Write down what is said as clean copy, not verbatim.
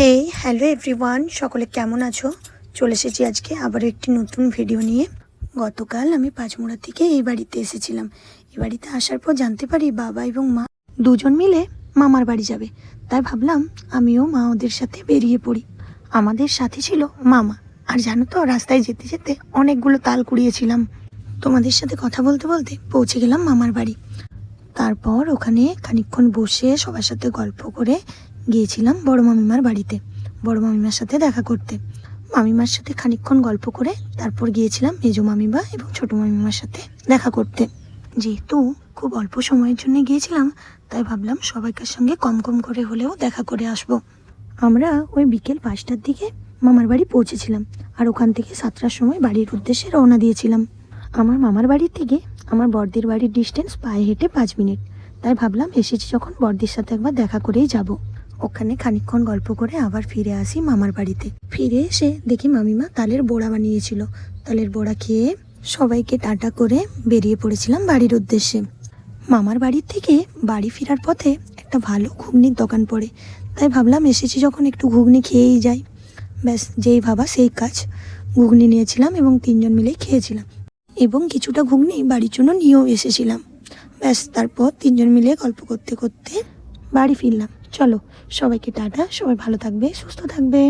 হে hello everyone, সকলে কেমন আছো? চলে এসেছি আজকে আবারও একটি নতুন ভিডিও নিয়ে। গতকাল আমি পাঁচমুড়া থেকে এই বাড়িতে এসেছিলাম। এই বাড়িতে আসার পর জানতে পারি বাবা এবং মা দুজন মিলে মামার বাড়ি যাবে। তাই ভাবলাম আমিও মা ওদের সাথে বেরিয়ে পড়ি। আমাদের সাথে ছিল মামা। আর জানো তো, রাস্তায় যেতে যেতে অনেকগুলো তাল কুড়িয়েছিলাম। তোমাদের সাথে কথা বলতে বলতে পৌঁছে গেলাম মামার বাড়ি। তারপর ওখানে খানিকক্ষণ বসে সবার সাথে গল্প করে গিয়েছিলাম বড় মামিমার বাড়িতে বড় মামিমার সাথে দেখা করতে। মামিমার সাথে খানিকক্ষণ গল্প করে তারপর গিয়েছিলাম মেজো মামিমা এবং ছোট মামিমার সাথে দেখা করতে। যেহেতু খুব অল্প সময়ের জন্য গিয়েছিলাম, তাই ভাবলাম সবাইকার সঙ্গে কম কম করে হলেও দেখা করে আসব। আমরা ওই বিকেল 5টার দিকে মামার বাড়ি পৌঁছেছিলাম, আর ওখান থেকে 7টার সময় বাড়ির উদ্দেশ্যে রওনা দিয়েছিলাম। আমার মামার বাড়ির থেকে আমার বড়দির বাড়ির ডিস্টেন্স পায়ে হেঁটে 5 মিনিট। তাই ভাবলাম এসেছি যখন বড়দির সাথে একবার দেখা করেই যাব। ওখানে খানিকক্ষণ গল্প করে আবার ফিরে আসি মামার বাড়িতে। ফিরে এসে দেখি মামিমা তালের বড়া বানিয়েছিল। তালের বড়া খেয়ে সবাইকে টাটা করে বেরিয়ে পড়েছিলাম বাড়ির উদ্দেশ্যে। মামার বাড়ির থেকে বাড়ি ফেরার পথে একটা ভালো ঘুগনির দোকান পড়ে। তাই ভাবলাম এসেছি যখন একটু ঘুগনি খেয়েই যাই। ব্যাস, যেই ভাবা সেই কাজ। ঘুগনি নিয়েছিলাম এবং 3জন মিলেই খেয়েছিলাম, এবং কিছুটা ঘুগনি বাড়ির জন্য নিয়েও এসেছিলাম। ব্যাস, তারপর 3জন মিলে গল্প করতে করতে বাড়ি ফিরলাম। চলো, সবাইকে টাটা। সবাই ভালো থাকবে, সুস্থ থাকবে।